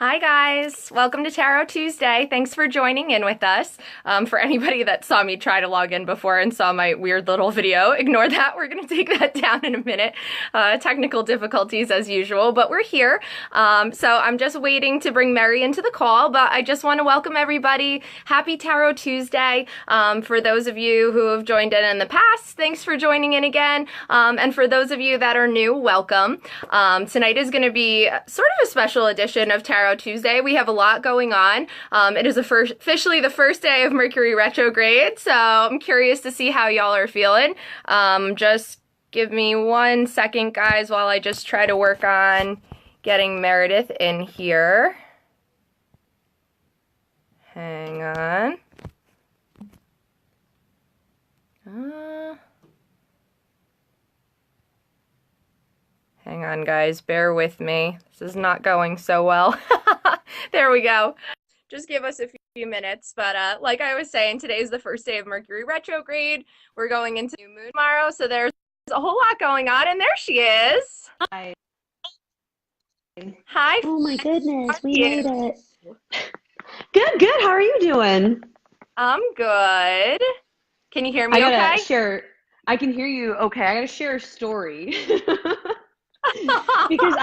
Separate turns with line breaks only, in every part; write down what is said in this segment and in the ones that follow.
Hi guys, welcome to Tarot Tuesday. Thanks for joining in with us. For anybody that saw me try to log in before and saw my weird little video, ignore that. We're going to take that down in a minute. Technical difficulties as usual, but we're here. So I'm just waiting to bring Merry into the call, but I just want to welcome everybody. Happy Tarot Tuesday. For those of you who have joined in the past, thanks for joining in again. And for those of you that are new, welcome. Tonight is going to be sort of a special edition of Tarot Tuesday. We have a lot going on. It is officially the first day of Mercury retrograde, so I'm curious to see how y'all are feeling. Just give me 1 second, guys, while I just try to work on getting Meredith in here. Hang on. Hang on, guys. Bear with me. This is not going so well. There we go. Just give us a few minutes. But like I was saying, today is the first day of Mercury retrograde. We're going into new moon tomorrow, so there's a whole lot going on. And there she is.
Hi.
Hi.
Oh my goodness, we made it. Good. How are you doing?
I'm good. Can you hear me
I gotta
okay?
share. I can hear you okay. I gotta share a story. Because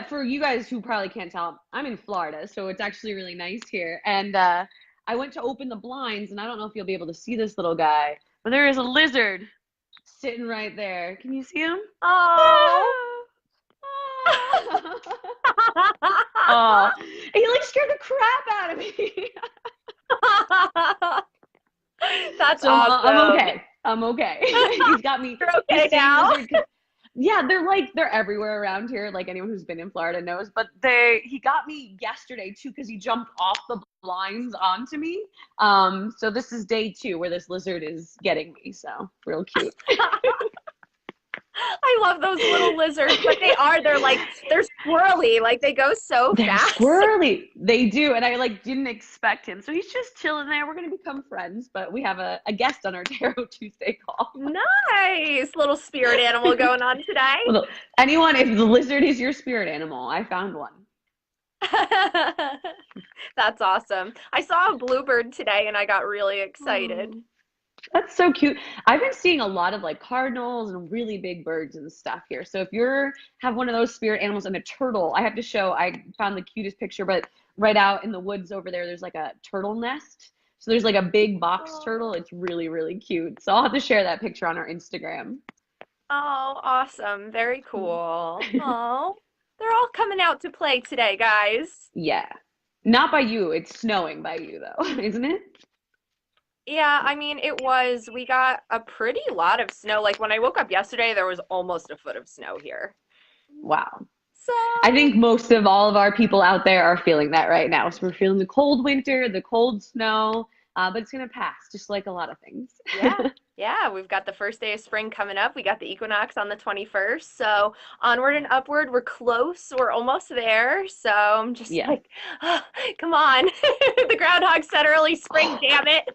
for you guys who probably can't tell, I'm in Florida, so it's actually really nice here. And I went to open the blinds, and I don't know if you'll be able to see this little guy, but there is a lizard sitting right there. Can you see him?
Oh.
Oh, he like scared the crap out of me.
That's
So
awesome.
I'm okay. He's got me.
You're okay now?
Yeah, they're everywhere around here. Like anyone who's been in Florida knows. But he got me yesterday too because he jumped off the blinds onto me. So this is day 2 where this lizard is getting me. So real cute.
I love those little lizards, but they're squirrely, like they go so
They're
fast.
squirrely. They do, and I didn't expect him. So he's just chilling there. We're gonna become friends, but we have a guest on our Tarot Tuesday call.
Nice little spirit animal going on today.
Well, if the lizard is your spirit animal, I found one.
That's awesome. I saw a bluebird today and I got really excited.
Oh, that's so cute. I've been seeing a lot of like cardinals and really big birds and stuff here. So if you're have one of those spirit animals and a turtle, I have to show, I found the cutest picture, but right out in the woods over there's like a turtle nest. So there's like a big box turtle. It's really, really cute. So I'll have to share that picture on our Instagram.
Oh, awesome. Very cool. Oh, they're all coming out to play today, guys.
Yeah. Not by you. It's snowing by you though, isn't it?
Yeah, I mean, we got a pretty lot of snow. Like when I woke up yesterday, there was almost a foot of snow here.
Wow.
So,
I think most of all of our people out there are feeling that right now. So we're feeling the cold winter, the cold snow, but it's going to pass, just like a lot of things.
yeah, we've got the first day of spring coming up. We got the equinox on the 21st. So onward and upward, we're close. We're almost there. So I'm just
Yeah.
like, oh, come on. The groundhog said early spring, damn it.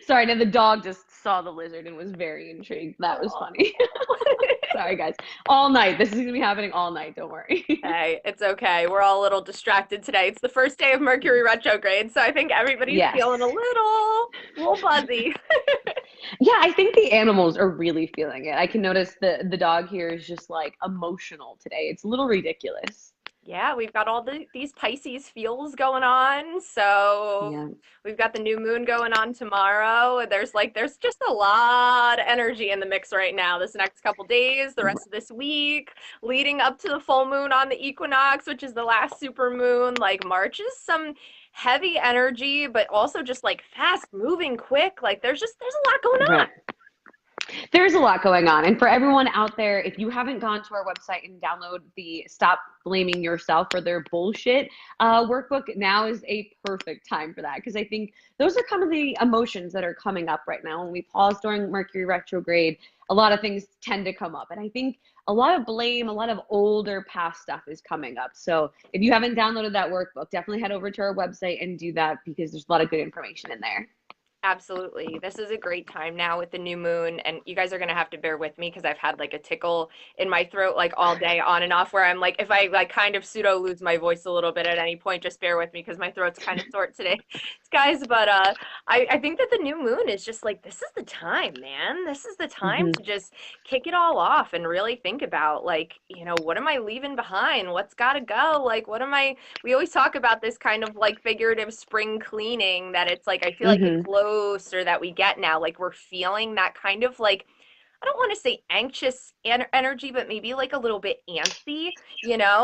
Sorry, now the dog just saw the lizard and was very intrigued. That was funny. Sorry, guys. All night. This is going to be happening all night. Don't worry.
Hey, it's okay. We're all a little distracted today. It's the first day of Mercury retrograde, so I think everybody's
Yes.
feeling a little buzzy.
Yeah, I think the animals are really feeling it. I can notice the dog here is just like emotional today. It's a little ridiculous.
Yeah, we've got all these Pisces feels going on. So
Yeah.
we've got the new moon going on tomorrow. There's just a lot of energy in the mix right now. This next couple days, the rest of this week, leading up to the full moon on the equinox, which is the last super moon. Like March is some heavy energy, but also just like fast moving, quick. Like there's a lot going on.
Right. There's a lot going on. And for everyone out there, if you haven't gone to our website and download the Stop Blaming Yourself for Their Bullshit workbook, now is a perfect time for that. Because I think those are kind of the emotions that are coming up right now. When we pause during Mercury retrograde, a lot of things tend to come up. And I think a lot of blame, a lot of older past stuff is coming up. So if you haven't downloaded that workbook, definitely head over to our website and do that because there's a lot of good information in there.
Absolutely. This is a great time now with the new moon, and you guys are gonna have to bear with me because I've had like a tickle in my throat like all day on and off where I'm like if I like kind of pseudo lose my voice a little bit at any point, just bear with me because my throat's kind of sore today, guys. But I think that the new moon is just like this is the time, man. This is the time
Hmm.
to just kick it all off and really think about like, what am I leaving behind? What's gotta go? Like what am I we always talk about this kind of like figurative spring cleaning that it's like I feel like the
Hmm.
closer that we get now, like we're feeling that kind of like I don't want to say anxious energy, but maybe like a little bit antsy,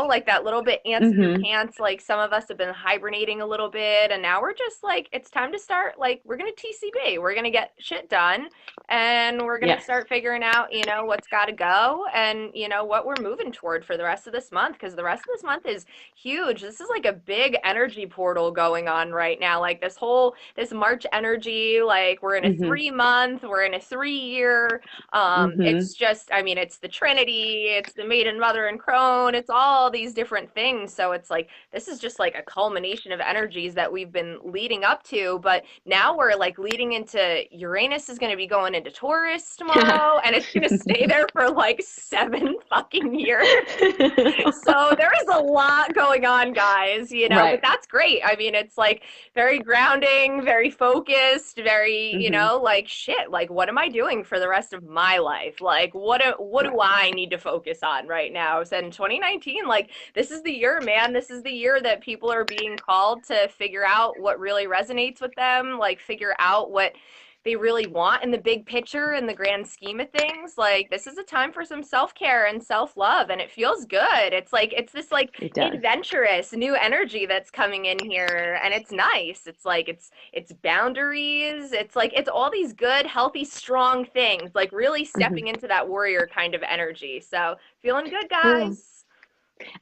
like that little bit ants in your
Hmm.
pants. Like some of us have been hibernating a little bit, and now we're just like, it's time to start. Like, we're going to TCB, we're going to get shit done, and we're going to
Yes.
start figuring out, what's got to go and, what we're moving toward for the rest of this month. Because the rest of this month is huge. This is like a big energy portal going on right now. Like, this March energy, like, we're in a
Hmm.
3 month, we're in a 3 year.
Hmm.
It's just, I mean, it's the Trinity, it's the Maiden, Mother, and Crone, it's all these different things. So it's like, this is just like a culmination of energies that we've been leading up to. But now we're like leading into Uranus is going to be going into Taurus tomorrow, and it's going to stay there for like 7 fucking years. So there is a lot going on, guys, but
Right.
that's great. I mean, it's like very grounding, very focused, very,
Hmm.
like shit, like what am I doing for the rest of my life? Like what do
Right.
I need to focus on right now? So in 2019, like this is the year, man. This is the year that people are being called to figure out what really resonates with them, like figure out what they really want in the big picture in the grand scheme of things. Like this is a time for some self-care and self-love, and it feels good. It's like it's this like
It does.
adventurous new energy that's coming in here, and it's nice. It's like it's boundaries. It's like it's all these good, healthy, strong things, like really
Hmm.
stepping into that warrior kind of energy. So feeling good,
Cool.
guys.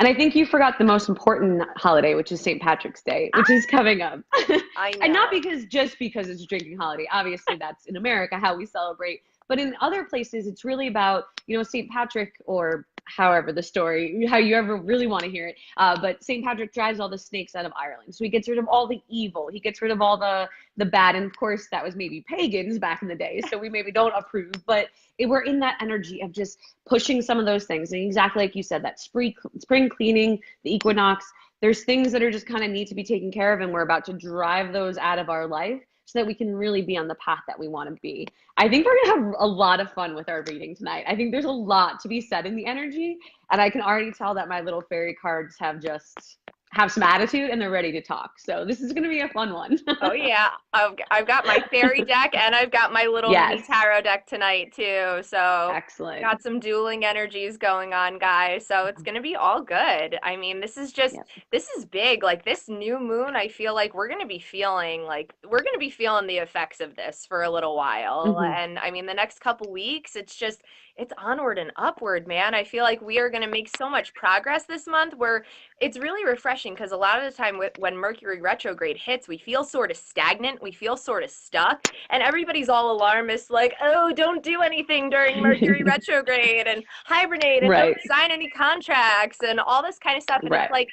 And I think you forgot the most important holiday, which is St. Patrick's Day, which is coming up.
I
And not
know.
because just because it's a drinking holiday. Obviously, that's in America how we celebrate. But in other places, it's really about, St. Patrick or however the story, how you ever really want to hear it. But St. Patrick drives all the snakes out of Ireland. So he gets rid of all the evil. He gets rid of all the bad. And of course, that was maybe pagans back in the day. So we maybe don't approve. But we're in that energy of just pushing some of those things. And exactly like you said, that spring cleaning, the equinox, there's things that are just kind of need to be taken care of. And we're about to drive those out of our life so that we can really be on the path that we want to be. I think we're going to have a lot of fun with our reading tonight. I think there's a lot to be said in the energy. And I can already tell that my little fairy cards have some attitude and they're ready to talk. So this is going to be a fun one.
Oh yeah, I've got my fairy deck and I've got my little mini
Yes.
tarot deck tonight too. So
Excellent.
got some dueling energies going on, guys. So it's gonna be all good. I mean,
Yep.
this is big. Like this new moon, I feel like we're gonna be feeling the effects of this for a little while.
Hmm.
And I mean, the next couple weeks, it's onward and upward, man. I feel like we are gonna make so much progress this month. Where it's really refreshing because a lot of the time when Mercury retrograde hits, we feel sort of stagnant, we feel sort of stuck, and everybody's all alarmist, like, oh, don't do anything during Mercury retrograde and hibernate and
Right.
don't sign any contracts and all this kind of stuff. And it's
Right.
like,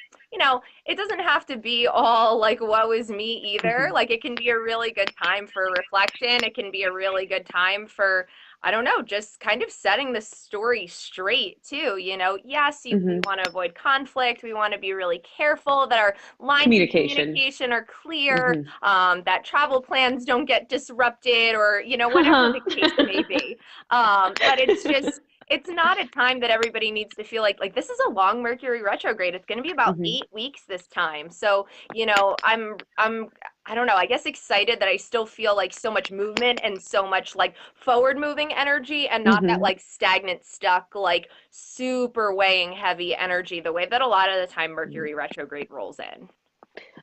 it doesn't have to be all like woe is me either.
Hmm.
Like it can be a really good time for reflection. It can be a really good time for I don't know, just kind of setting the story straight too. Yes, we
Hmm.
want to avoid conflict. We want to be really careful that our lines of
Communication.
communication are clear,
Hmm.
that travel plans don't get disrupted, or whatever the case may be. But it's not a time that everybody needs to feel like this is a long Mercury retrograde. It's going to be about
Hmm.
8 weeks this time. So I'm I don't know, I guess excited that I still feel like so much movement and so much like forward moving energy and not that
Hmm.
like stagnant, stuck, like super weighing heavy energy the way that a lot of the time Mercury retrograde rolls in.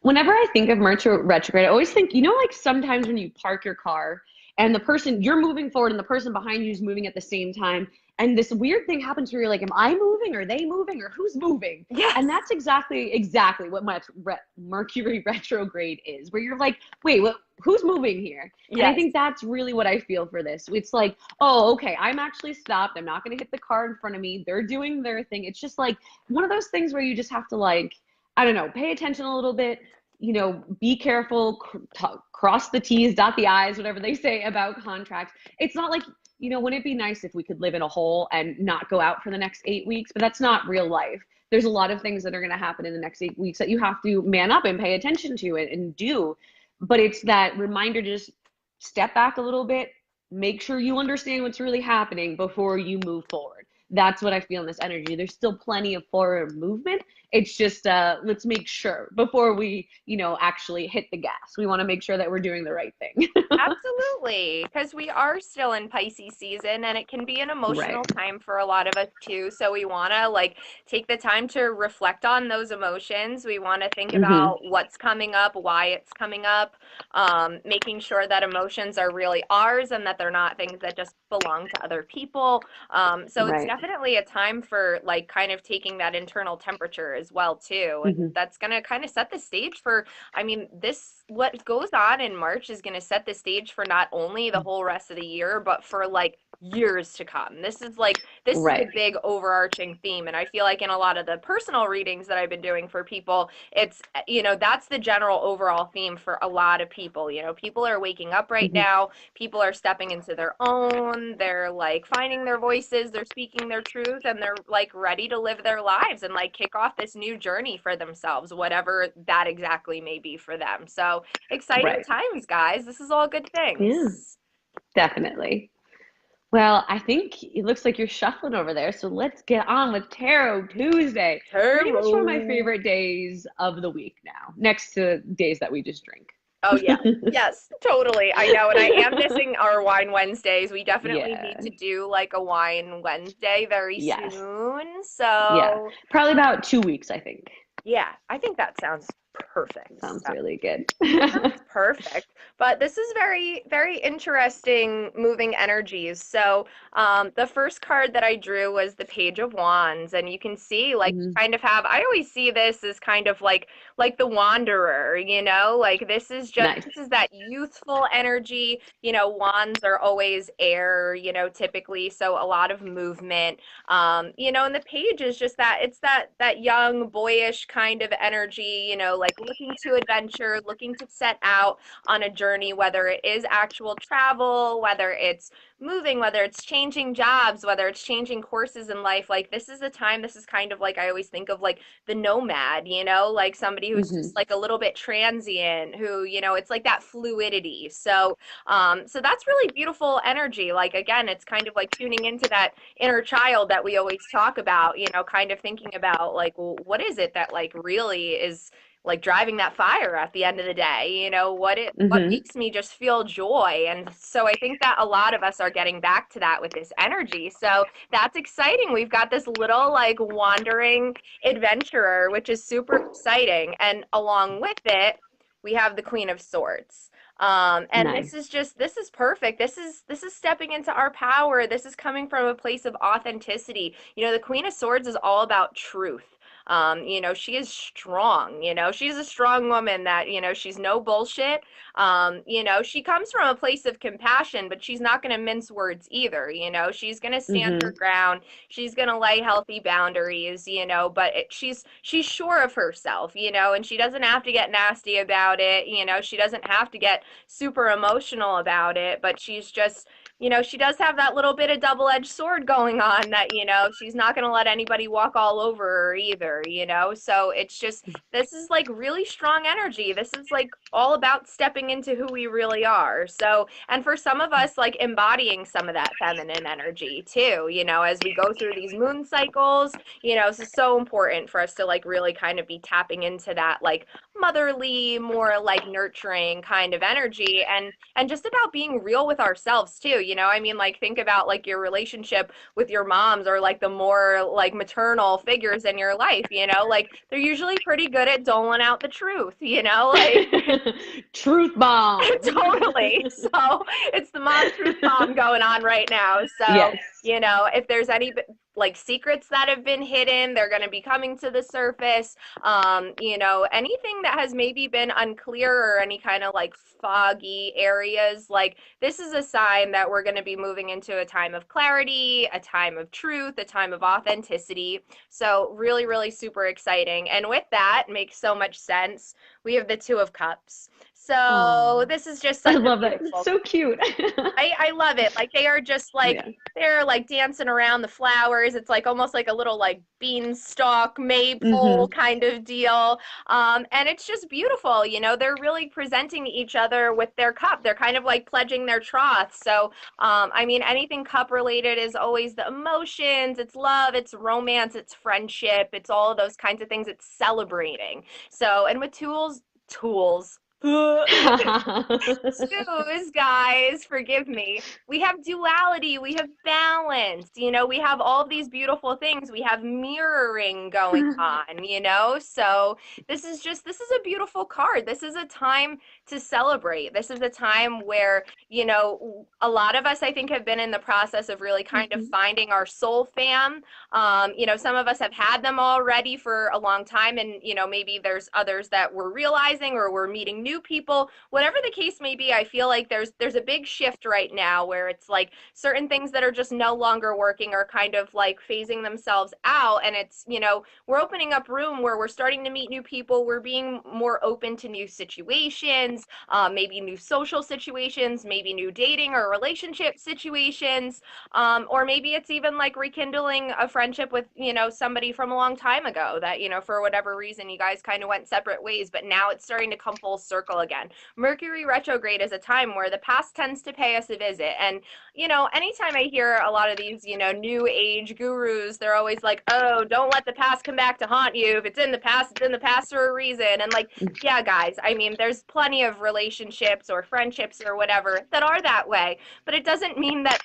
Whenever I think of Mercury retrograde, I always think, like sometimes when you park your car and the person you're moving forward and the person behind you is moving at the same time, and this weird thing happens where you're like, am I moving? Are they moving? Or who's moving? And
Yes.
that's exactly what Mercury retrograde is, where you're like, wait, who's moving here? And I
Yes.
think that's really what I feel for this. It's like, oh, okay, I'm actually stopped. I'm not going to hit the car in front of me. They're doing their thing. It's just like one of those things where you just have to like, I don't know, pay attention a little bit, be careful, cross the T's, dot the I's, whatever they say about contracts. It's not like, wouldn't it be nice if we could live in a hole and not go out for the next 8 weeks? But that's not real life. There's a lot of things that are going to happen in the next 8 weeks that you have to man up and pay attention to and do. But it's that reminder to just step back a little bit, make sure you understand what's really happening before you move forward. That's what I feel in this energy. There's still plenty of forward movement. It's just let's make sure before we, actually hit the gas. We want to make sure that we're doing the right thing.
Absolutely, because we are still in Pisces season and it can be an
Right.
emotional time for a lot of us too. So we want to like take the time to reflect on those emotions. We want to think
Hmm.
about what's coming up, why it's coming up, making sure that emotions are really ours and that they're not things that just belong to other people. So it's
Right.
definitely a time for like kind of taking that internal temperature as well too. And
Hmm.
that's going to kind of set the stage for, I mean, this, what goes on in March is going to set the stage for not only the whole rest of the year, but for like years to come. This is the
Right.
big overarching theme. And I feel like in a lot of the personal readings that I've been doing for people, it's, that's the general overall theme for a lot of people. People are waking up right
Hmm.
now. People are stepping into their own. They're like finding their voices. They're speaking their truth and they're like ready to live their lives and like kick off this new journey for themselves, whatever that exactly may be for them. So exciting
Right.
times, guys. This is all good
Yeah,
things.
definitely. Well, I think it looks like you're shuffling over there, so let's get on with Tarot Tuesday. Pretty much one of my
Tarot.
favorite days of the week now, next to days that we just drink.
Oh, yeah. Yes, totally. I know. And I am missing our Wine Wednesdays. We definitely need
Yeah.
to do like a Wine Wednesday very
Yes.
soon.
Yeah.
So,
Probably about 2 weeks, I think.
yeah, I think that sounds perfect.
Sounds really good.
Sounds perfect. But this is very, very interesting moving energies. So, the first card that I drew was the Page of Wands, and you can see like
Hmm.
kind of have I always see this as kind of like the wanderer, like
Nice.
this is that youthful energy. Wands are always air, typically, so a lot of movement. And the page is just that it's that young, boyish kind of energy, like looking to adventure, looking to set out on a journey, whether it is actual travel, whether it's moving, whether it's changing jobs, whether it's changing courses in life. Like this is the time, this is kind of like I always think of like the nomad, like somebody who's just
Hmm.
like a little bit transient, who, it's like that fluidity. So that's really beautiful energy. Like again, it's kind of like tuning into that inner child that we always talk about, kind of thinking about like, well, what is it that like really is like driving that fire at the end of the day? What
Hmm.
makes me just feel joy? And so I think that a lot of us are getting back to that with this energy. So that's exciting. We've got this little like wandering adventurer, which is super exciting. And along with it, we have the Queen of Swords. And
Nice.
this is perfect. This is stepping into our power. This is coming from a place of authenticity. The Queen of Swords is all about truth. She is strong, she's a strong woman that, she's no bullshit. She comes from a place of compassion, but she's not going to mince words either. She's going to stand her
Hmm.
ground. She's going to lay healthy boundaries, but she's sure of herself, and she doesn't have to get nasty about it. She doesn't have to get super emotional about it, but she's just, she does have that little bit of double-edged sword going on that, she's not going to let anybody walk all over her either, so it's just, this is like really strong energy. This is like all about stepping into who we really are. So, and for some of us, like embodying some of that feminine energy too, as we go through these moon cycles, this is so important for us to like really kind of be tapping into that like motherly, more like nurturing kind of energy, and just about being real with ourselves too. I mean, like think about like your relationship with your moms or like the more like maternal figures in your life, like they're usually pretty good at doling out the truth, like
Truth bomb.
totally. So it's the mom truth bomb going on right now. So,
Yes.
if there's any like secrets that have been hidden, they're going to be coming to the surface. Anything that has maybe been unclear or any kind of like foggy areas, like this is a sign that we're going to be moving into a time of clarity, a time of truth, a time of authenticity. So really, really super exciting. And with that, makes so much sense. we have the Two of Cups. So
Oh,
this is just
I
such a
love that. It's
beautiful.
so cute.
I love it. Like they are just like
Yeah.
they're like dancing around the flowers. It's like almost like a little like beanstalk maypole
Hmm.
kind of deal. And it's just beautiful. You know, they're really presenting each other with their cup. They're kind of like pledging their troth. So, I mean, anything cup related is always the emotions, it's love, it's romance, it's friendship, it's all of those kinds of things. It's celebrating. So, and with tools. Shoes, guys, forgive me. We have duality, we have balance, you know, we have all these beautiful things. We have mirroring going on, you know? So this is a beautiful card. This is a time to celebrate. This is a time where, you know, a lot of us, I think, have been in the process of really kind of
Mhm.
finding our soul fam. You know, some of us have had them already for a long time, and, you know, maybe there's others that we're realizing or we're meeting new people. Whatever the case may be, I feel like there's a big shift right now where it's like certain things that are just no longer working are kind of like phasing themselves out. And it's, you know, we're opening up room where we're starting to meet new people. We're being more open to new situations, maybe new social situations, maybe new dating or relationship situations. Or maybe it's even like rekindling a friendship with, you know, somebody from a long time ago that, you know, for whatever reason, you guys kind of went separate ways, but now it's starting to come full circle again. Mercury retrograde is a time where the past tends to pay us a visit. And, you know, anytime I hear a lot of these, you know, new age gurus, they're always like, oh, don't let the past come back to haunt you. If it's in the past, it's in the past for a reason. And like, yeah, guys, I mean, there's plenty of relationships or friendships or whatever that are that way, but it doesn't mean that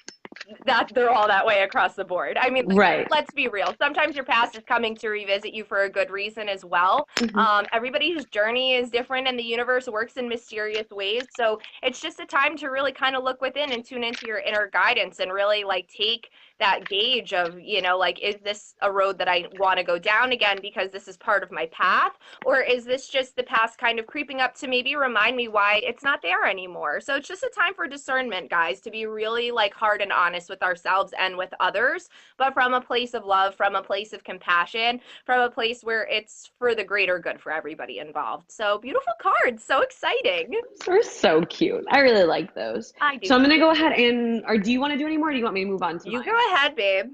they're all that way across the board. I mean,
Right.
let's be real. Sometimes your past is coming to revisit you for a good reason as well.
Hmm.
Everybody's journey is different and the universe works in mysterious ways. So it's just a time to really kind of look within and tune into your inner guidance and really like take that gauge of, you know, like, is this a road that I want to go down again because this is part of my path? Or is this just the past kind of creeping up to maybe remind me why it's not there anymore? So it's just a time for discernment, guys, to be really like hard and honest with ourselves and with others, but from a place of love, from a place of compassion, from a place where it's for the greater good for everybody involved. So beautiful cards, so exciting.
They're so cute. I really like those.
I do
So I'm
too.
gonna go ahead and, or do you want to do any more? Or do you want me to move on to
You go
mine?
ahead, babe.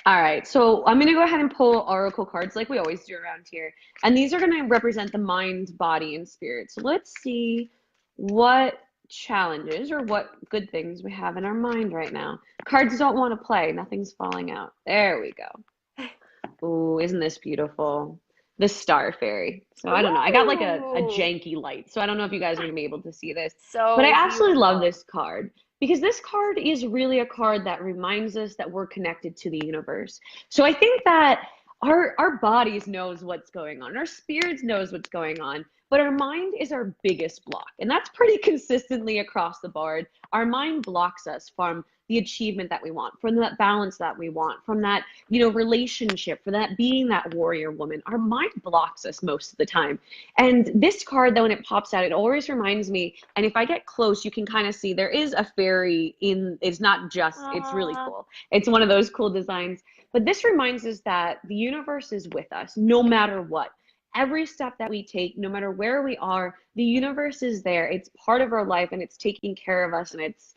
All right. So I'm gonna go ahead and pull oracle cards like we always do around here, and these are gonna represent the mind, body, and spirit. So let's see what challenges or what good things we have in our mind right now. Cards don't want to play. Nothing's falling out. There we go. Ooh, isn't this beautiful? The Star Fairy. So I don't know. I got like a
Ooh,
janky light. So I don't know if you guys are gonna be able to see this. But I
so
absolutely love
beautiful.
this card because this card is really a card that reminds us that we're connected to the universe. So I think that our bodies knows what's going on. Our spirits knows what's going on. But our mind is our biggest block. And that's pretty consistently across the board. Our mind blocks us from the achievement that we want, from that balance that we want, from that, you know, relationship, for that being that warrior woman. Our mind blocks us most of the time. And this card, though, when it pops out, it always reminds me, and if I get close, you can kind of see there is a fairy in, it's not just, it's really
Uh,
cool. It's one of those cool designs. But this reminds us that the universe is with us no matter what. Every step that we take, no matter where we are, the universe is there. It's part of our life and it's taking care of us, and it's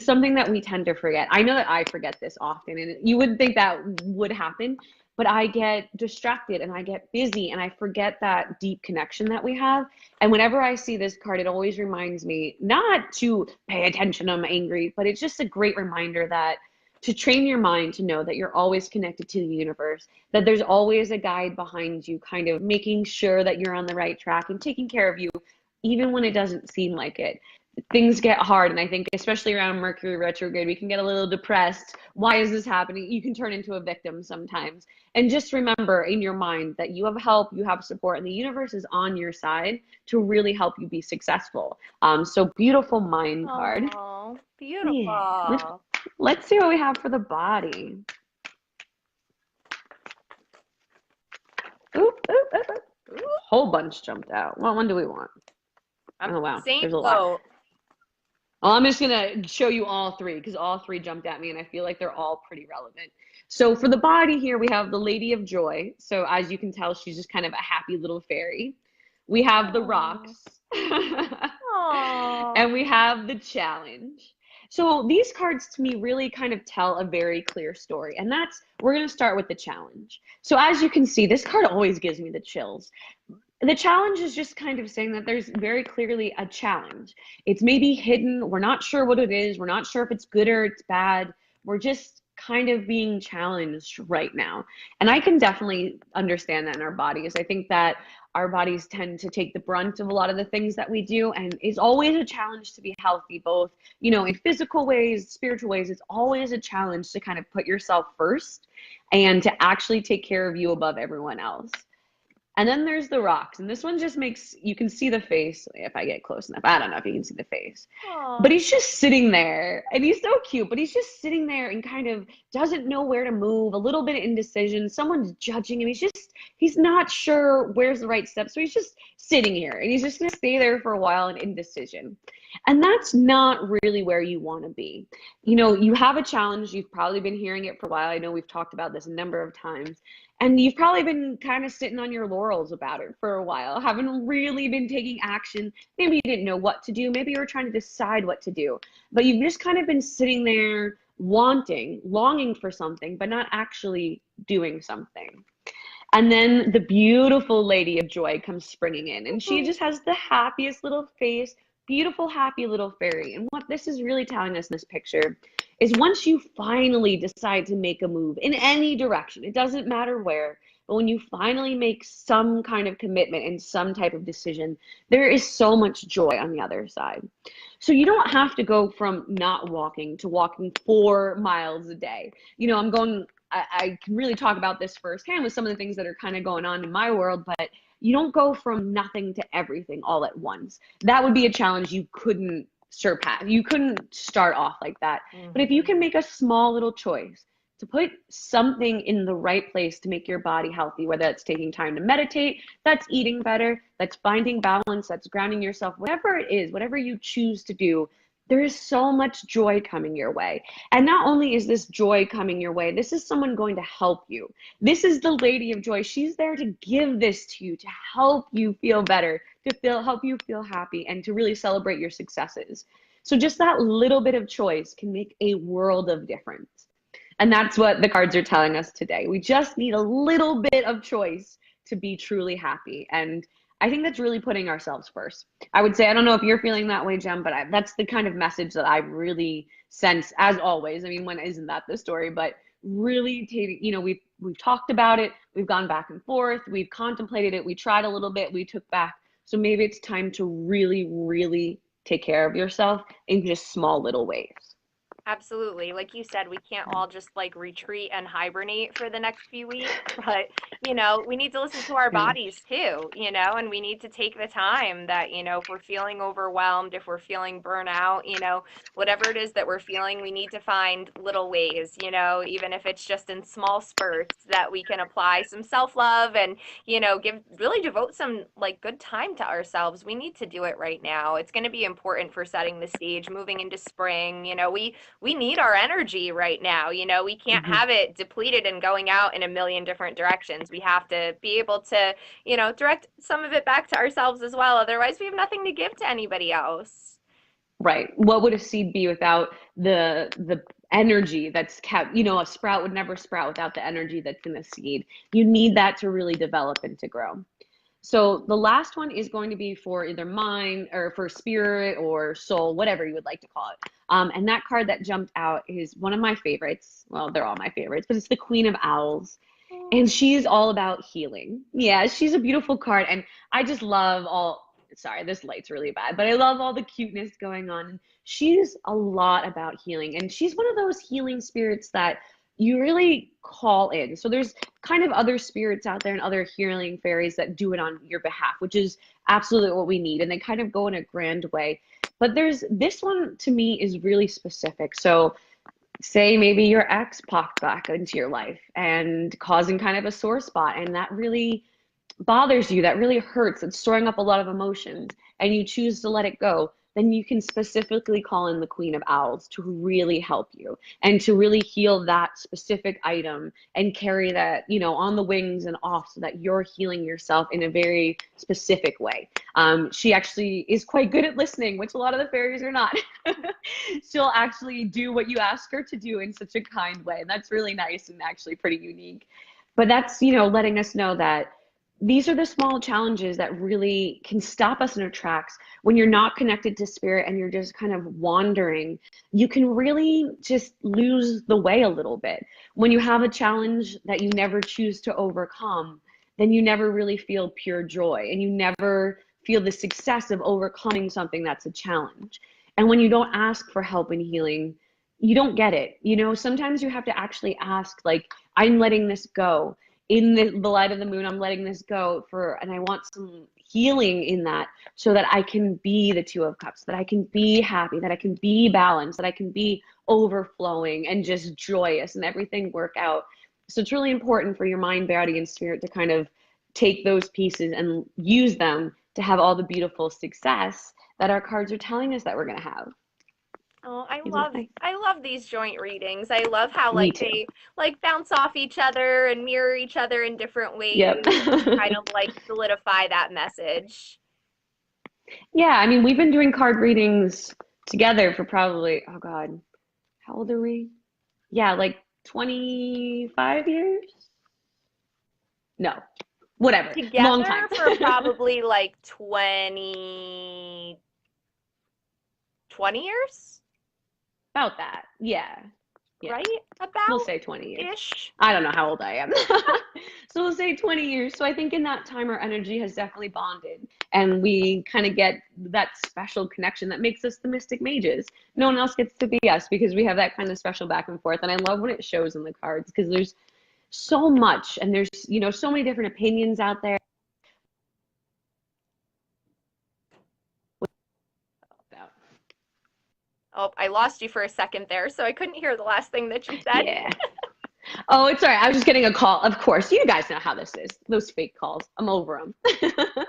something that we tend to forget. I know that I forget this often, and you wouldn't think that would happen, but I get distracted and I get busy and I forget that deep connection that we have. And whenever I see this card, it always reminds me not to pay attention, I'm angry, but it's just a great reminder that to train your mind to know that you're always connected to the universe, that there's always a guide behind you, kind of making sure that you're on the right track and taking care of you, even when it doesn't seem like it. Things get hard, and I think especially around Mercury retrograde, we can get a little depressed. Why is this happening? You can turn into a victim sometimes. And just remember in your mind that you have help, you have support, and the universe is on your side to really help you be successful. So beautiful mind card.
oh,
Yeah.
beautiful.
Let's see what we have for the body. Oop, oop, oop, oop.
Ooh,
Whole bunch jumped out. What one do we want?
I'm
Oh, wow.
same
There's a lot.
boat.
Well, I'm just going to show you all three because all three jumped at me and I feel like they're all pretty relevant. So for the body here, we have the Lady of Joy. So as you can tell, she's just kind of a happy little fairy. We have the
Aw.
rocks.
Aw.
And we have the challenge. So these cards to me really kind of tell a very clear story. And that's, we're going to start with the challenge. So as you can see, this card always gives me the chills. The challenge is just kind of saying that there's very clearly a challenge. It's maybe hidden. We're not sure what it is. We're not sure if it's good or it's bad. We're just kind of being challenged right now. And I can definitely understand that in our bodies. I think that our bodies tend to take the brunt of a lot of the things that we do. And it's always a challenge to be healthy, both, you know, in physical ways, spiritual ways. It's always a challenge to kind of put yourself first and to actually take care of you above everyone else. And then there's the rocks. And this one just makes, you can see the face if I get close enough. I don't know if you can see the face. But
Aw.
he's just sitting there and he's so cute, but he's just sitting there and kind of doesn't know where to move, a little bit of indecision. Someone's judging him. He's not sure where's the right step. So he's just sitting here and he's just going to stay there for a while in indecision. And that's not really where you want to be. You know, you have a challenge. You've probably been hearing it for a while. I know we've talked about this a number of times. And you've probably been kind of sitting on your laurels about it for a while, haven't really been taking action. Maybe you didn't know what to do. Maybe you were trying to decide what to do. But you've just kind of been sitting there wanting, longing for something, but not actually doing something. And then the beautiful Lady of Joy comes springing in, and she just has the happiest little face, beautiful, happy little fairy. And what this is really telling us in this picture is once you finally decide to make a move in any direction, it doesn't matter where, but when you finally make some kind of commitment and some type of decision, there is so much joy on the other side. So you don't have to go from not walking to walking 4 miles a day. You know, I can really talk about this firsthand with some of the things that are kind of going on in my world, but you don't go from nothing to everything all at once. That would be a challenge you couldn't surpass. You couldn't start off like that. But if you can make a small little choice to put something in the right place to make your body healthy, whether that's taking time to meditate, that's eating better, that's finding balance, that's grounding yourself, whatever it is, whatever you choose to do, there is so much joy coming your way. And not only is this joy coming your way, this is someone going to help you. This is the Lady of Joy. She's there to give this to you, to help you feel better, help you feel happy, and to really celebrate your successes. So just that little bit of choice can make a world of difference. And that's what the cards are telling us today. We just need a little bit of choice to be truly happy. And I think that's really putting ourselves first. I would say, I don't know if you're feeling that way, Jem, but that's the kind of message that I really sense, as always. I mean, when isn't that the story? But really taking, you know, we've talked about it, we've gone back and forth, we've contemplated it, we tried a little bit, we took back. So maybe it's time to really, really take care of yourself in just small little ways.
Absolutely. Like you said, we can't all just like retreat and hibernate for the next few weeks, but we need to listen to our
Yeah.
bodies too, and we need to take the time that, if we're feeling overwhelmed, if we're feeling burnout, whatever it is that we're feeling, we need to find little ways, even if it's just in small spurts that we can apply some self-love and, really devote some like good time to ourselves. We need to do it right now. It's going to be important for setting the stage, moving into spring. We need our energy right now. We can't
Mhm.
have it depleted and going out in a million different directions. We have to be able to, direct some of it back to ourselves as well. Otherwise, we have nothing to give to anybody else.
Right. What would a seed be without the energy that's kept, a sprout would never sprout without the energy that's in the seed. You need that to really develop and to grow. So the last one is going to be for either mind or for spirit or soul, whatever you would like to call it. And that card that jumped out is one of my favorites. Well, they're all my favorites, but it's the Queen of Owls. And she's all about healing. Yeah, she's a beautiful card. And I just love sorry, this light's really bad, but I love all the cuteness going on. She's a lot about healing. And she's one of those healing spirits that you really call in. So there's kind of other spirits out there and other healing fairies that do it on your behalf, which is absolutely what we need. And they kind of go in a grand way. But there's this one to me is really specific. So say maybe your ex popped back into your life and causing kind of a sore spot, and that really bothers you, that really hurts, it's storing up a lot of emotions, and you choose to let it go. then you can specifically call in the Queen of Owls to really help you and to really heal that specific item and carry that, on the wings and off so that you're healing yourself in a very specific way. She actually is quite good at listening, which a lot of the fairies are not. She'll actually do what you ask her to do in such a kind way. And that's really nice and actually pretty unique. But that's, letting us know that these are the small challenges that really can stop us in our tracks. When you're not connected to spirit and you're just kind of wandering, you can really just lose the way a little bit. When you have a challenge that you never choose to overcome, then you never really feel pure joy and you never feel the success of overcoming something that's a challenge. And when you don't ask for help and healing, you don't get it. Sometimes you have to actually ask, like, I'm letting this go. In the light of the moon, I'm letting this go and I want some healing in that so that I can be the Two of Cups, that I can be happy, that I can be balanced, that I can be overflowing and just joyous and everything work out. So it's really important for your mind, body, and spirit to kind of take those pieces and use them to have all the beautiful success that our cards are telling us that we're going to have.
Oh, I love these joint readings. I love how
Me
like
too.
they like bounce off each other and mirror each other in different ways
Yep.
and kind of like solidify that message.
Yeah, I mean, we've been doing card readings together for probably, oh God, how old are we? Yeah, like 25 years? No, whatever. Long time.
Together for probably like 20 years,
About that. Yeah. Yeah.
right?
We'll
About
say 20 years.
ish.
I don't know how old I am. So we'll say 20 years. So I think in that time, our energy has definitely bonded. And we kind of get that special connection that makes us the mystic mages. No one else gets to be us because we have that kind of special back and forth. And I love when it shows in the cards because there's so much and there's, so many different opinions out there.
Oh, I lost you for a second there, so I couldn't hear the last thing that you said.
Yeah. Oh, it's all right. I was just getting a call. Of course, you guys know how this is. Those fake calls. I'm over them.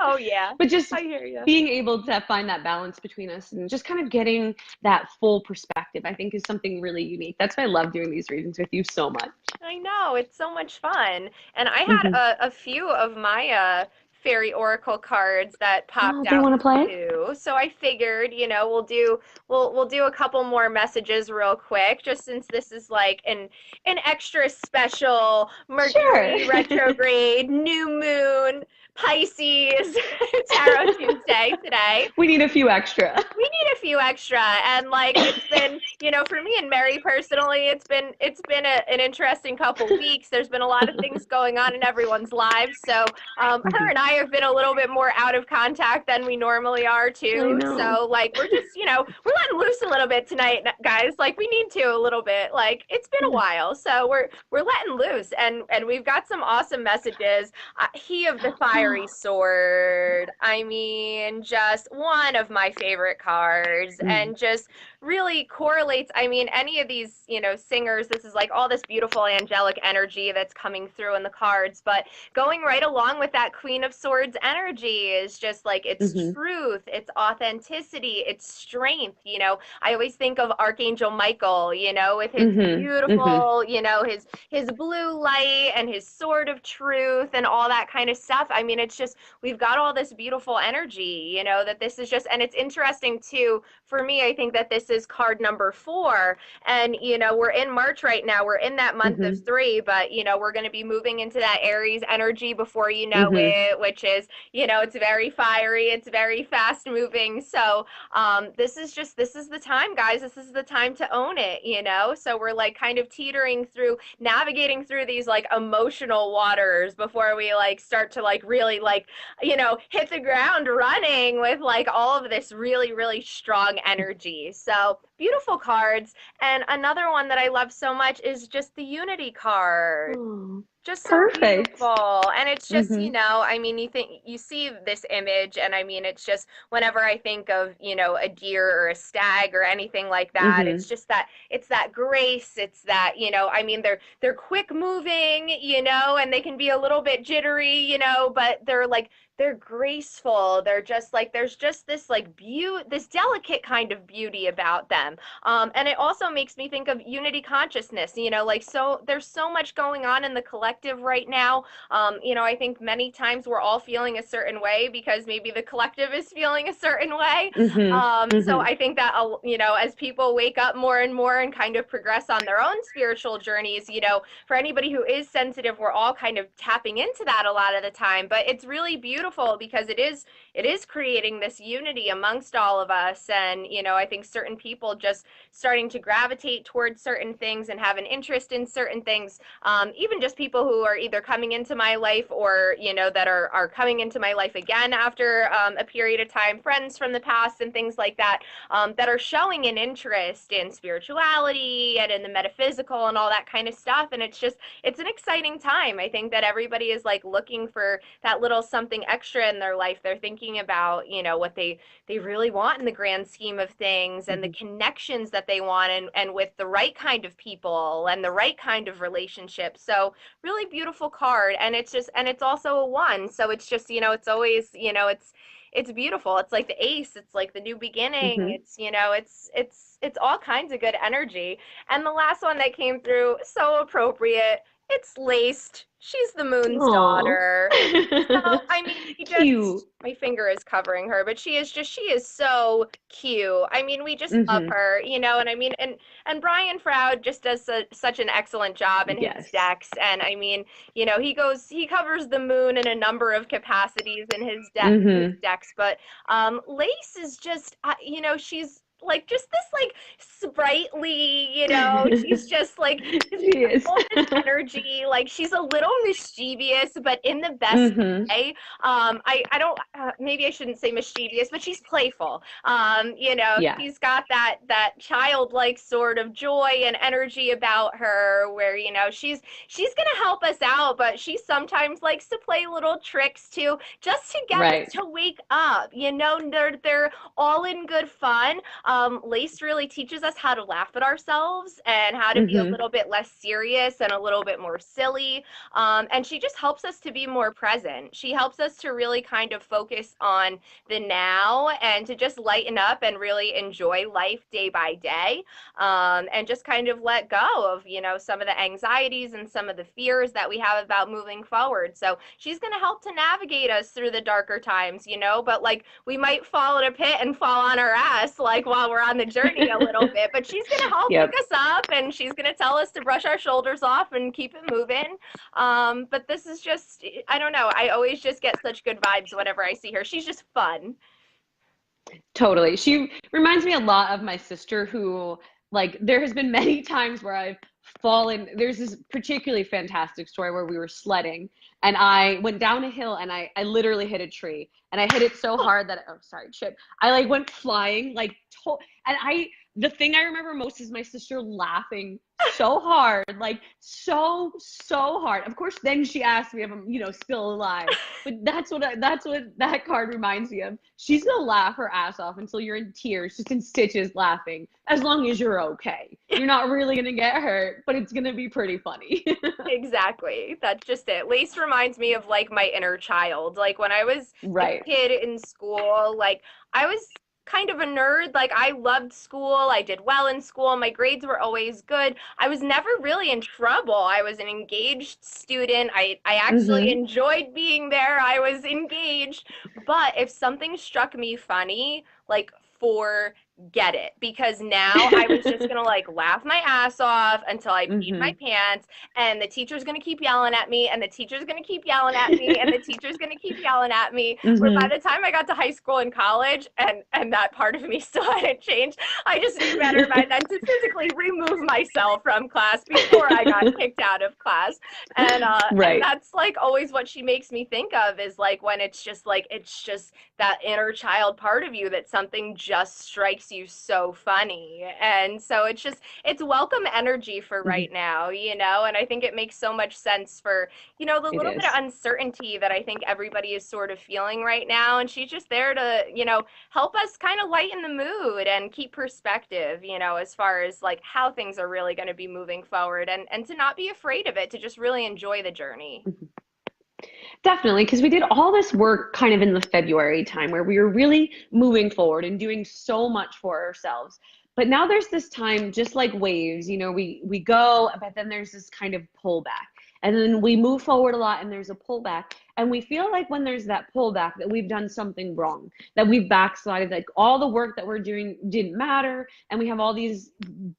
Oh yeah,
But just
I hear you.
being able to find that balance between us and just kind of getting that full perspective, I think is something really unique. That's why I love doing these readings with you so much.
I know, it's so much fun. And I had
Hmm.
a few of my fairy oracle cards that
Oh,
popped
do you
out
want to play?
too. So I figured, we'll do a couple more messages real quick, just since this is like an extra special
Sure.
Mercury retrograde, new moon, Pisces Tarot Tuesday today.
We need a few extra.
We need a few extra, and like it's been, for me and Mary personally, it's been an interesting couple weeks. There's been a lot of things going on in everyone's lives, so her
Mhm.
and I have been a little bit more out of contact than we normally are
I
too.
know.
So like we're just, we're letting loose a little bit tonight, guys. Like we need to a little bit. Like it's been a
Yeah.
while, so we're letting loose, and we've got some awesome messages. He of the fiery sword. I mean, just one of my favorite cards,
Mm.
and just really correlates. I mean, any of these, singers, this is like all this beautiful angelic energy that's coming through in the cards, but going right along with that Queen of Swords energy is just like it's
Mhm.
truth, it's authenticity, it's strength. I always think of Archangel Michael, with his
Mhm. Mhm.
beautiful, his blue light and his sword of truth and all that kind of stuff. I mean, it's just we've got all this beautiful energy, that this is just, and it's interesting too for me. I think that this is card number 4, and we're in March right now. We're in that month of
Mhm.
3, but we're going to be moving into that Aries energy before you know
Mhm.
it, which is it's very fiery, it's very fast moving. So this is the time, guys. This is the time to own it. So we're like kind of teetering through, navigating through these like emotional waters before we like start to like really like hit the ground running with like all of this really, really strong energy. So beautiful cards. And another one that I love so much is just the Unity card.
Oh.
just so
Perfect.
beautiful. And it's just,
Mm-hmm.
I mean, you see this image, and I mean, it's just whenever I think of, a deer or a stag or anything like that,
Mm-hmm.
it's just that it's that grace, it's that, I mean, they're quick moving, and they can be a little bit jittery, but they're graceful. They're just like there's just this like beauty, this delicate kind of beauty about them. And it also makes me think of unity consciousness, like so there's so much going on in the collective right now. I think many times we're all feeling a certain way because maybe the collective is feeling a certain way.
Mm-hmm.
So
Mm-hmm.
I think that, as people wake up more and more and kind of progress on their own spiritual journeys, for anybody who is sensitive, we're all kind of tapping into that a lot of the time. But it's really beautiful because it is creating this unity amongst all of us. And, I think certain people just starting to gravitate towards certain things and have an interest in certain things. Even just people who are either coming into my life or, that are coming into my life again after a period of time, friends from the past and things like that, that are showing an interest in spirituality and in the metaphysical and all that kind of stuff. And it's an exciting time. I think that everybody is like looking for that little something extra in their life. They're thinking about, what they really want in the grand scheme of things, and the
Mm-hmm.
connections that they want, and with the right kind of people and the right kind of relationship. So really beautiful card. And it's also a one. So it's just, it's always, it's beautiful. It's like the ace. It's like the new beginning.
Mm-hmm.
It's all kinds of good energy. And the last one that came through, so appropriate. It's laced. She's the moon's
Aw.
daughter. So, I mean,
Cute.
my finger is covering her, but she is so cute. I mean, we just love
Mm-hmm.
her, and I mean, and Brian Froud just does such an excellent job in his
Yes.
decks. And I mean, he covers the moon in a number of capacities in his
Mm-hmm.
decks, but Lace is just, she's like just this like sprightly, she's just like she's
She is.
full of this energy. Like she's a little mischievous, but in the best
Mm-hmm.
way. I don't, maybe I shouldn't say mischievous, but she's playful.
Yeah.
She's got that childlike sort of joy and energy about her, where she's gonna help us out, but she sometimes likes to play little tricks too, just to get us
Right.
to wake up. They're all in good fun. Lace really teaches us how to laugh at ourselves and how to be a
Mm-hmm.
little bit less serious and a little bit more silly. And she just helps us to be more present. She helps us to really kind of focus on the now and to just lighten up and really enjoy life day by day, and just kind of let go of, some of the anxieties and some of the fears that we have about moving forward. So she's going to help to navigate us through the darker times, but like we might fall in a pit and fall on our ass like while we're on the journey a little bit, but she's going to help pick
Yep.
us up, and she's going to tell us to brush our shoulders off and keep it moving. But this is just, I don't know. I always just get such good vibes whenever I see her. She's just fun.
Totally. She reminds me a lot of my sister who, like, there has been many times where I've fallen. There's this particularly fantastic story where we were sledding and I went down a hill and I literally hit a tree and I hit it so hard that, oh, sorry, Chip. I like went flying, like, and the thing I remember most is my sister laughing so hard, like so hard. Of course, then she asked me if I'm, still alive. But that's what that card reminds me of. She's gonna laugh her ass off until you're in tears, just in stitches laughing, as long as you're okay. You're not really gonna get hurt, but it's gonna be pretty funny.
Exactly. That's just it. Lace reminds me of like my inner child. Like when I was a
Right.
kid in school, like I was kind of a nerd. Like I loved school. I did well in school. My grades were always good. I was never really in trouble. I was an engaged student. I actually
Mm-hmm.
enjoyed being there. I was engaged. But if something struck me funny, like forget it, because now I was just gonna like laugh my ass off until I peed my
Mm-hmm.
pants, and the teacher's gonna keep yelling at me, and the teacher's gonna keep yelling at me, and the teacher's gonna keep yelling at me. Where by
Mm-hmm.
the time I got to high school and college, and that part of me still hadn't changed, I just knew better by then to physically remove myself from class before I got kicked out of class. And
Right.
that's like always what she makes me think of, is like when it's just that inner child part of you that something just strikes makes you so funny. And so it's just, it's welcome energy for
Mhm.
right now, you know? And I think it makes so much sense for, you know, the
It
little bit of
is.
uncertainty that I think everybody is sort of feeling right now. And she's just there to, you know, help us kind of lighten the mood and keep perspective, you know, as far as like how things are really going to be moving forward, and to not be afraid of it, to just really enjoy the journey.
Mhm. Definitely, because we did all this work kind of in the February time where we were really moving forward and doing so much for ourselves. But now there's this time, just like waves, we go, but then there's this kind of pullback. And then we move forward a lot and there's a pullback. And we feel like when there's that pullback that we've done something wrong, that we've backslided, like all the work that we're doing didn't matter, and we have all these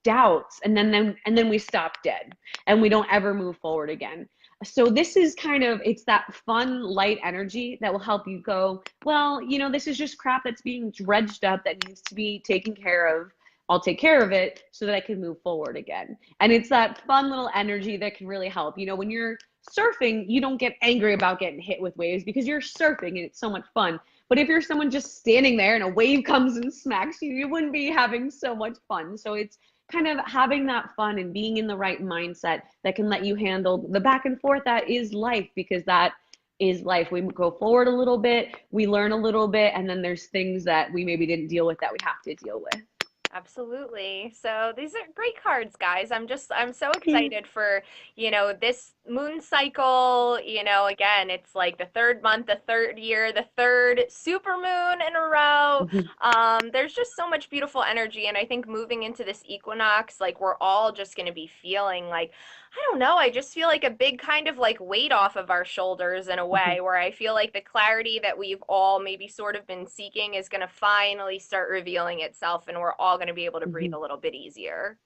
doubts, and then we stop dead and we don't ever move forward again. So this is kind of, it's that fun light energy that will help you go, well, this is just crap that's being dredged up that needs to be taken care of. I'll take care of it so that I can move forward again. And it's that fun little energy that can really help. When you're surfing, you don't get angry about getting hit with waves because you're surfing and it's so much fun. But if you're someone just standing there and a wave comes and smacks you, you wouldn't be having so much fun. So it's kind of having that fun and being in the right mindset that can let you handle the back and forth that is life, because that is life. We go forward a little bit, we learn a little bit, and then there's things that we maybe didn't deal with that we have to deal with.
Absolutely. So these are great cards, guys. I'm so excited for, you know, this moon cycle. You know, again, it's like the third month, the third year, the third super moon in a row.
Mhm.
There's just so much beautiful energy. And I think moving into this equinox, like we're all just going to be feeling like, I don't know, I just feel like a big kind of like weight off of our shoulders in a way,
Mhm.
where I feel like the clarity that we've all maybe sort of been seeking is going to finally start revealing itself, and we're all going to be able to breathe
Mhm.
a little bit easier.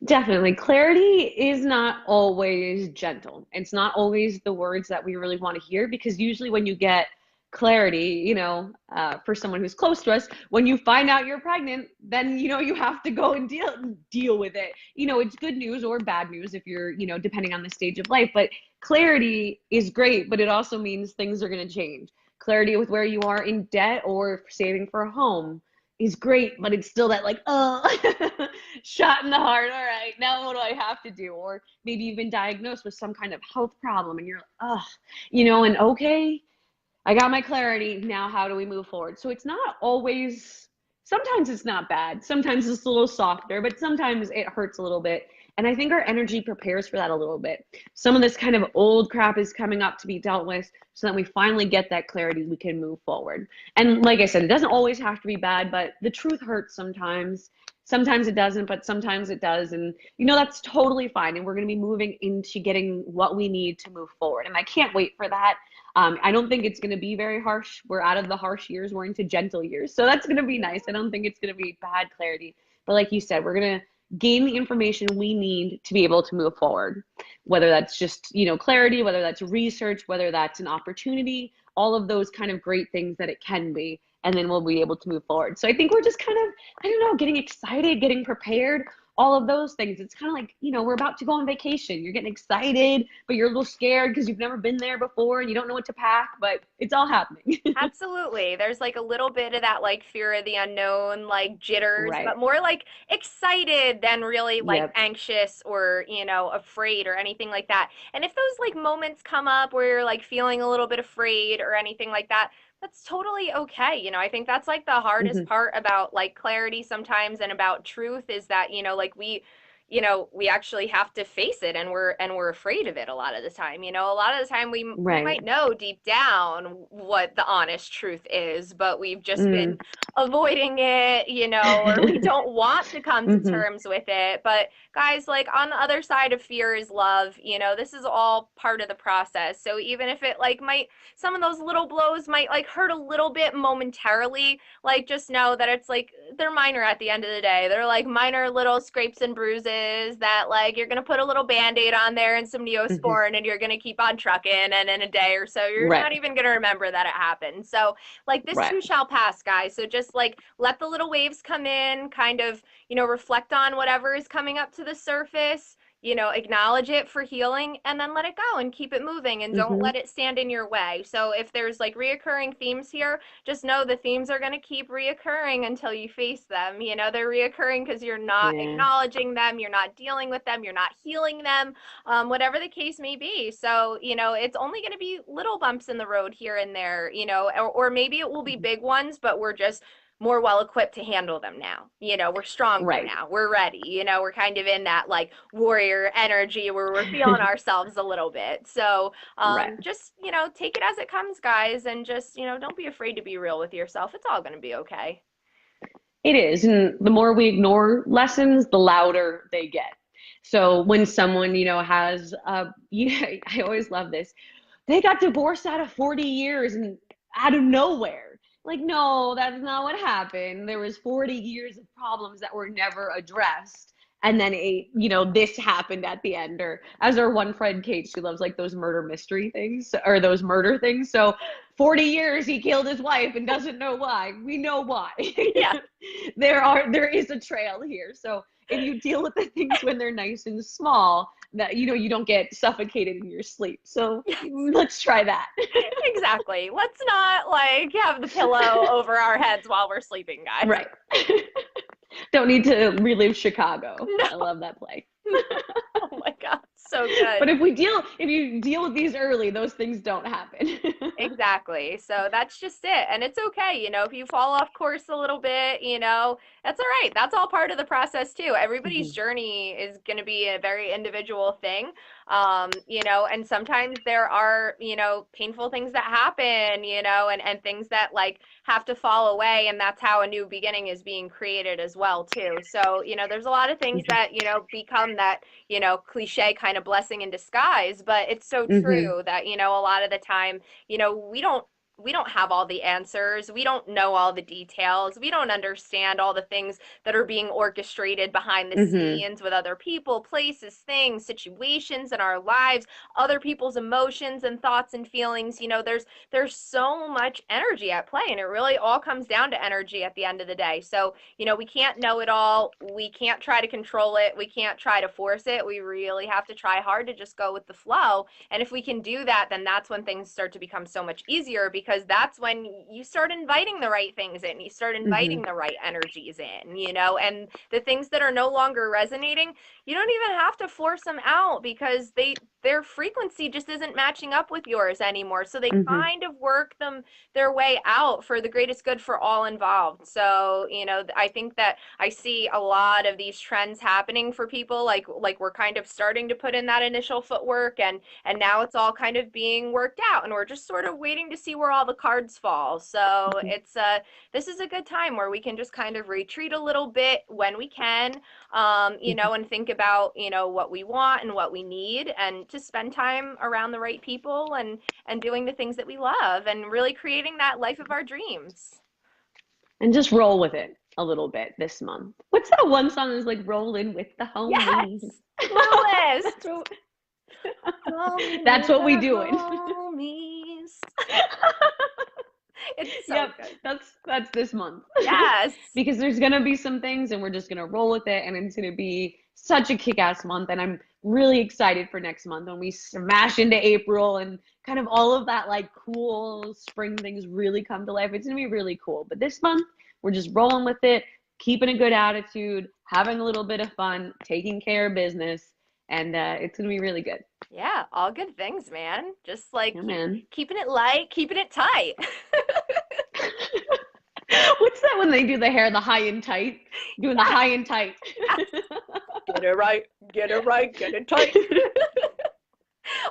Definitely. Clarity is not always gentle. It's not always the words that we really want to hear, because usually when you get clarity, for someone who's close to us, when you find out you're pregnant, then you have to go and deal with it. It's good news or bad news if you're, depending on the stage of life. But clarity is great, but it also means things are going to change. Clarity with where you are in debt or saving for a home is great, but it's still that like, oh, shot in the heart. All right, now what do I have to do? Or maybe you've been diagnosed with some kind of health problem and you're, oh, and okay, I got my clarity. Now, how do we move forward? So it's not always, sometimes it's not bad. Sometimes it's a little softer, but sometimes it hurts a little bit. And I think our energy prepares for that a little bit. Some of this kind of old crap is coming up to be dealt with so that we finally get that clarity, we can move forward. And like I said, it doesn't always have to be bad, but the truth hurts sometimes. Sometimes it doesn't, but sometimes it does. And, that's totally fine. And we're going to be moving into getting what we need to move forward. And I can't wait for that. I don't think it's going to be very harsh. We're out of the harsh years. We're into gentle years. So that's going to be nice. I don't think it's going to be bad clarity. But like you said, we're going to gain the information we need to be able to move forward. Whether that's just, clarity, whether that's research, whether that's an opportunity, all of those kind of great things that it can be. And then we'll be able to move forward. So I think we're just kind of, I don't know, getting excited, getting prepared, all of those things. It's kind of like, we're about to go on vacation. You're getting excited, but you're a little scared because you've never been there before and you don't know what to pack, but it's all happening.
Absolutely. There's like a little bit of that like fear of the unknown, like jitters,
Right.
but more like excited than really like
Yep.
anxious or, you know, afraid or anything like that. And if those like moments come up where you're like feeling a little bit afraid or anything like that, that's totally okay. You know, I think that's like the hardest
Hmm.
part about like clarity sometimes and about truth, is that, you know, like you know, we actually have to face it, and we're afraid of it a lot of the time. You know, a lot of the time we
Right.
might know deep down what the honest truth is, but we've just been
Mm.
avoiding it, you know, or we don't want to come to
Hmm.
terms with it. But guys, like on the other side of fear is love. You know, this is all part of the process. So even if it like might, some of those little blows might like hurt a little bit momentarily, like just know that it's like they're minor at the end of the day. They're like minor little scrapes and bruises that like you're gonna put a little band-aid on there and some
Hmm.
neosporin, and you're gonna keep on trucking, and in a day or so you're not
Right.
even gonna remember that it happened. So like this
Right.
too shall pass, guys. So just like let the little waves come in, kind of, you know, reflect on whatever is coming up to the surface. acknowledge it for healing and then let it go and keep it moving and don't
Mm-hmm.
let it stand in your way. So if there's like reoccurring themes here, just know the themes are going to keep reoccurring until you face them. They're reoccurring because you're not
Yeah.
acknowledging them, you're not dealing with them, you're not healing them, whatever the case may be. So, it's only going to be little bumps in the road here and there, or maybe it will be big ones, but we're just more well equipped to handle them now. We're stronger
Right.
now. We're ready. We're kind of in that like warrior energy where we're feeling ourselves a little bit. So
Right.
just, take it as it comes, guys, and just, don't be afraid to be real with yourself. It's all going to be okay.
It is. And the more we ignore lessons, the louder they get. So when someone, has, I always love this. They got divorced out of 40 years and out of nowhere. Like, no, that's not what happened. There was 40 years of problems that were never addressed. And then this happened at the end. Or as our one friend Kate, she loves like those murder mystery things or those murder things. So 40 years he killed his wife and doesn't know why. We know why.
Yeah.
There is a trail here. So if you deal with the things when they're nice and small, that you don't get suffocated in your sleep. So let's try that.
Exactly. Let's not like have the pillow over our heads while we're sleeping, guys.
Right. Don't need to relive Chicago.
No.
I love that play.
Oh my God, so good.
But if you deal with these early, those things don't happen.
Exactly. So that's just it. And it's okay, if you fall off course a little bit, that's all right. That's all part of the process too. Everybody's
Mhm.
journey is going to be a very individual thing. And sometimes there are, painful things that happen, and things that like have to fall away. And that's how a new beginning is being created as well too. So, there's a lot of things that, become that, cliche kind of blessing in disguise, but it's so
Mhm.
true that, a lot of the time, we don't have all the answers. We don't know all the details. We don't understand all the things that are being orchestrated behind the
Mhm.
scenes with other people, places, things, situations in our lives, other people's emotions and thoughts and feelings. There's so much energy at play, and it really all comes down to energy at the end of the day. So, we can't know it all. We can't try to control it. We can't try to force it. We really have to try hard to just go with the flow. And if we can do that, then that's when things start to become so much easier, because that's when you start inviting the right things in, you start
Mhm.
inviting the right energies in, and the things that are no longer resonating, you don't even have to force them out because their frequency just isn't matching up with yours anymore. So they
Mhm.
kind of work their way out for the greatest good for all involved. So, I think that I see a lot of these trends happening for people like we're kind of starting to put in that initial footwork, and now it's all kind of being worked out, and we're just sort of waiting to see where all the cards fall. So
Mhm.
it's this is a good time where we can just kind of retreat a little bit when we can,
Mhm.
and think about what we want and what we need, and to spend time around the right people and doing the things that we love and really creating that life of our dreams.
And just roll with it a little bit this month. What's that one song that's like rolling with the homies?
Yes, Clueless.
That's what
Rolling
that's
with
what we
the
doing.
homies. It's so
Yep,
good.
that's this month.
Yes.
Because there's gonna be some things and we're just gonna roll with it and it's gonna be such a kick-ass month and I'm really excited for next month when we smash into April and kind of all of that like cool spring things really come to life. It's gonna be really cool. But this month we're just rolling with it, keeping a good attitude, having a little bit of fun, taking care of business, and it's gonna be really good.
Yeah, all good things, man. Just like
Yeah, man.
keeping it light, keeping it tight.
What's that when they do the hair, the high and tight? Doing the
Yes,
high and tight.
yes. Get it right, get it right, get it tight.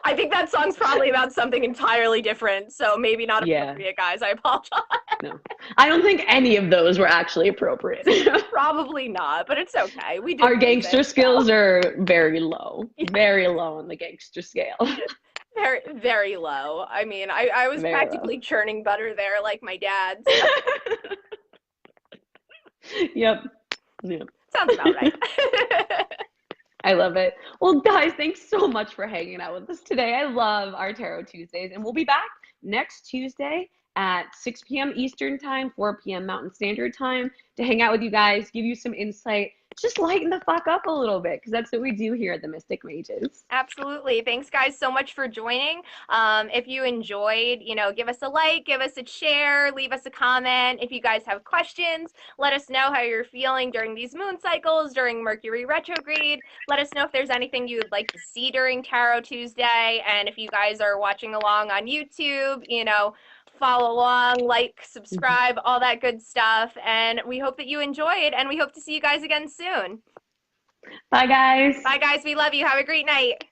I think that song's probably about something entirely different, so maybe not
Yeah,
appropriate, guys. I apologize.
no. I don't think any of those were actually appropriate.
Probably not, but it's okay. We did
Our gangster
music, so
skills are
yeah,
very low on the gangster scale.
very, very low. I mean, I was
Very low.
practically churning butter there like my dad, so
Yep. Yep.
sounds about right.
I love it. Well, guys, thanks so much for hanging out with us today. I love our Tarot Tuesdays, and we'll be back next Tuesday at 6 p.m. Eastern Time, 4 p.m. Mountain Standard Time to hang out with you guys, give you some insight, just lighten the fuck up a little bit, because that's what we do here at the Mystic Mages.
Absolutely. Thanks, guys, so much for joining. If you enjoyed, give us a like, give us a share, leave us a comment. If you guys have questions, let us know how you're feeling during these moon cycles, during Mercury retrograde. Let us know if there's anything you would like to see during Tarot Tuesday. And if you guys are watching along on YouTube, follow along, like, subscribe, all that good stuff. And we hope that you enjoyed, and we hope to see you guys again soon.
Bye, guys.
Bye, guys. We love you. Have a great night.